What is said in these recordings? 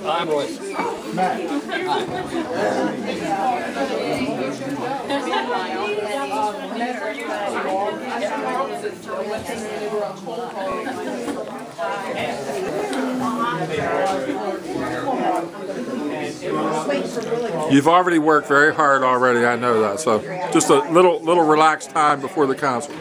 I'm Royce. You've already worked very hard already, I know that. So just a little relaxed time before the concert.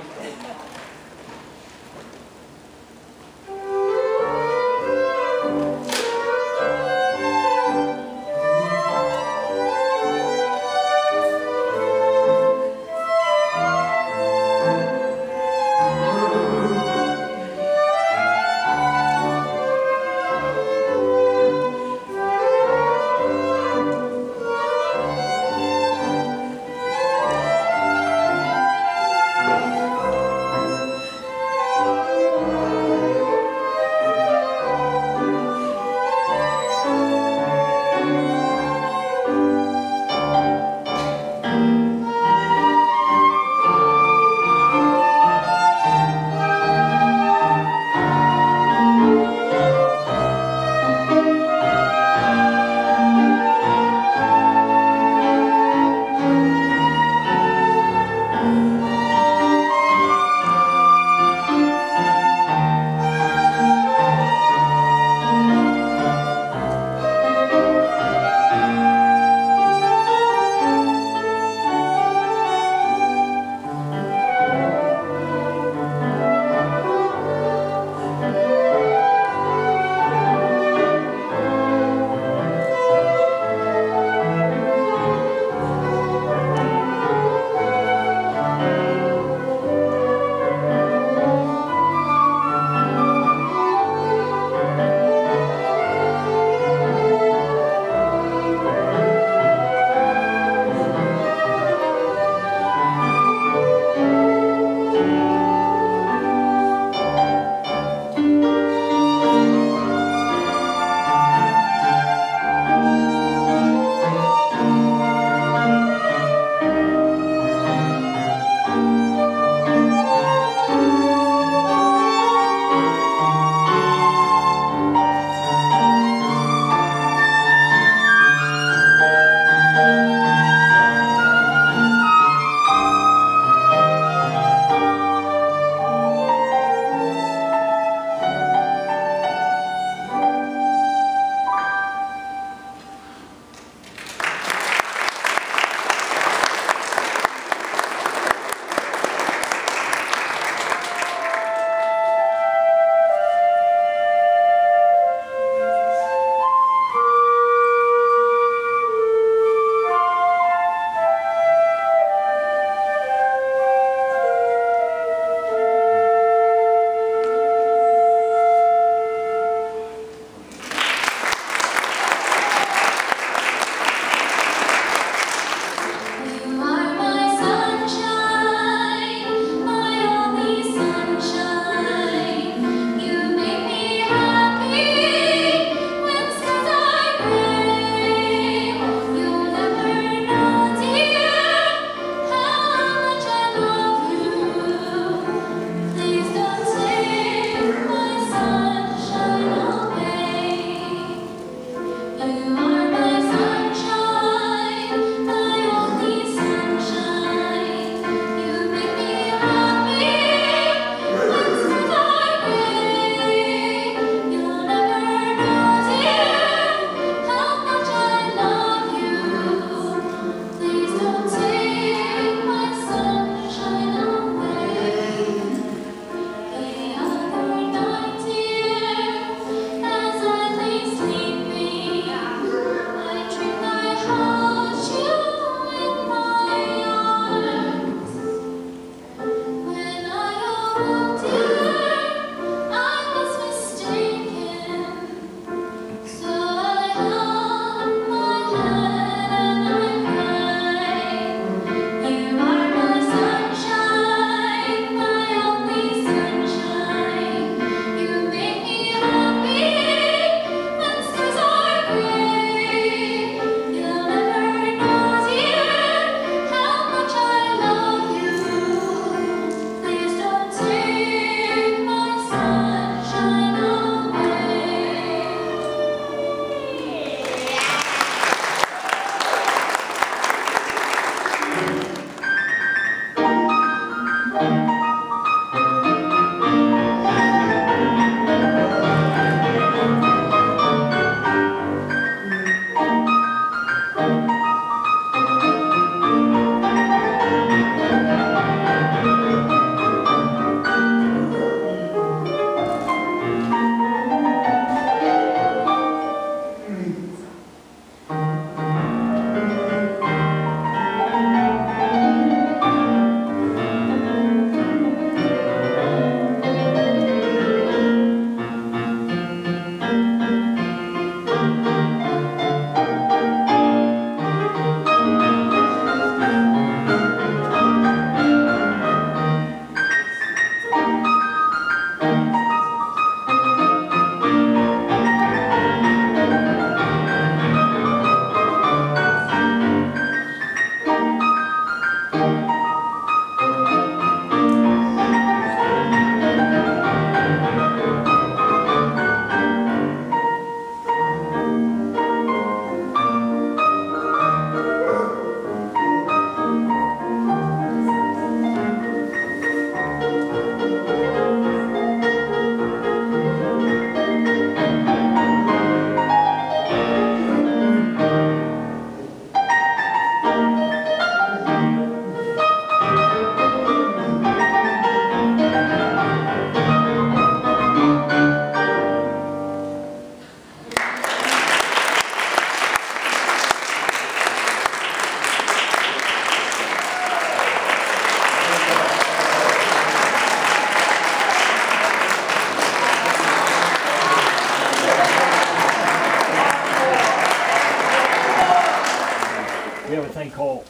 we have a thing called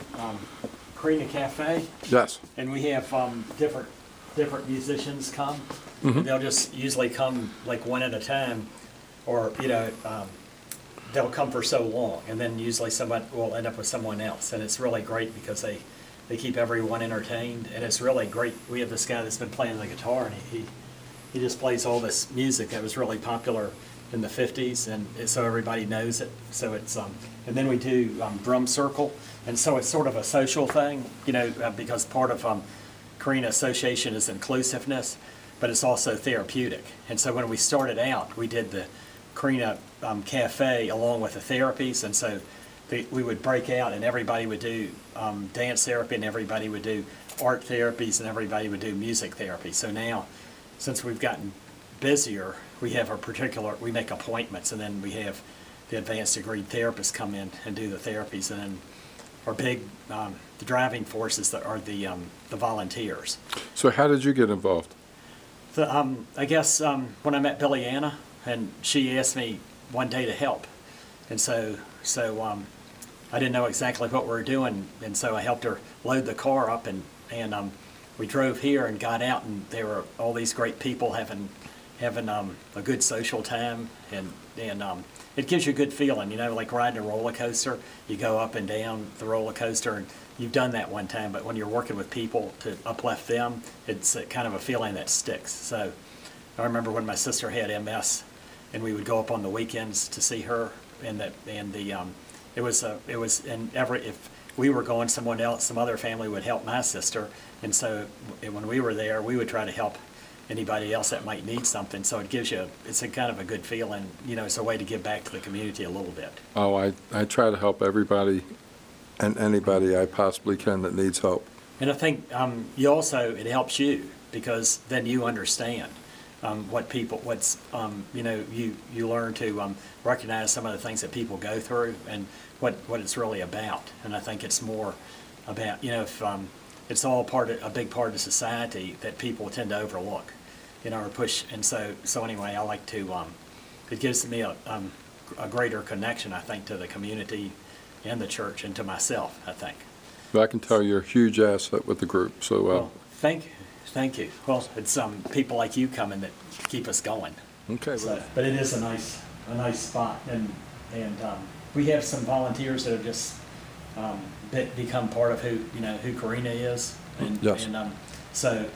Karina Cafe. Yes. And we have different musicians come. And they'll just usually come like one at a time, or they'll come for so long, and then usually someone will end up with someone else, and it's really great because they keep everyone entertained, and it's really great. We have this guy that's been playing the guitar, and he just plays all this music that was really popular in the 50s, and so everybody knows it. So it's and then we do drum circle, and so it's sort of a social thing, because part of Karina Association is inclusiveness, but it's also therapeutic. And so when we started out, we did the Karina Cafe along with the therapies, and so we would break out, and everybody would do dance therapy, and everybody would do art therapies, and everybody would do music therapy. So now, since we've gotten busier, we have we make appointments, and then we have the advanced degree therapists come in and do the therapies, and then our big the driving forces that are the volunteers. So how did you get involved? I guess when I met Billy Anna, and she asked me one day to help, and so I didn't know exactly what we were doing, and so I helped her load the car up, and we drove here and got out, and there were all these great people having a good social time, and it gives you a good feeling, like riding a roller coaster. You go up and down the roller coaster, and you've done that one time, but when you're working with people to uplift them, it's kind of a feeling that sticks. So I remember when my sister had MS, and we would go up on the weekends to see her, if we were going, some other family would help my sister, and so when we were there, we would try to help anybody else that might need something. So it gives you, it's a kind of a good feeling, it's a way to give back to the community a little bit. Oh, I try to help everybody and anybody I possibly can that needs help. And I think it helps you, because then you understand you learn to recognize some of the things that people go through and what it's really about. And I think it's more about, if it's all a big part of society that people tend to overlook, or push. And so anyway, I like to, it gives me a greater connection, I think, to the community and the church, and to myself, I think. But I can tell you're a huge asset with the group. So well, thank you. Well, it's people like you coming that keep us going. Okay. So, but it is a nice spot, and we have some volunteers that have just become part of who Karina is, and yes. And so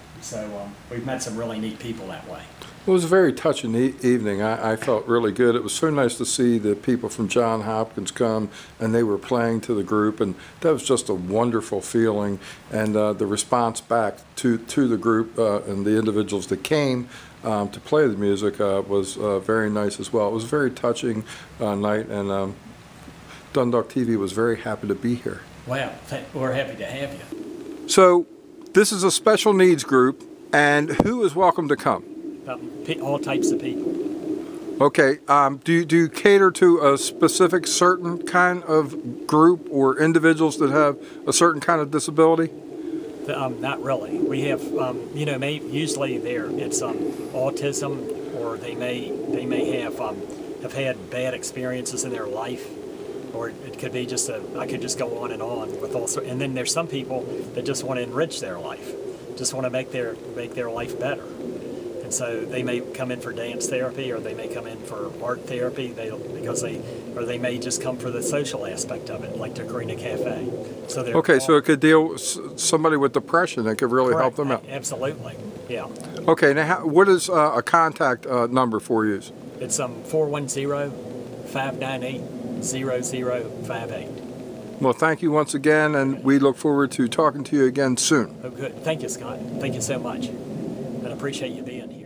we've met some really neat people that way. It was a very touching evening. I felt really good. It was so nice to see the people from Johns Hopkins come, and they were playing to the group, and that was just a wonderful feeling. And the response back to the group and the individuals that came to play the music was very nice as well. It was a very touching night, and DundalkTV was very happy to be here. Wow, we're happy to have you. So this is a special needs group, and who is welcome to come? All types of people. Okay. Do you cater to a specific certain kind of group or individuals that have a certain kind of disability? Not really. We have, usually it's autism, or they may have had bad experiences in their life, or it could be just I could just go on and with all sorts. And then there's some people that just want to enrich their life, just want to make their life better. So they may come in for dance therapy, or they may come in for art therapy. Or they may just come for the social aspect of it, like the Karina Cafe. So okay, so it could deal with somebody with depression. That could really help them out. Absolutely, yeah. Okay, now what is a contact number for you? It's 410-598-0058. Well, thank you once again, and we look forward to talking to you again soon. Oh, good. Thank you, Scott. Thank you so much. I appreciate you being here.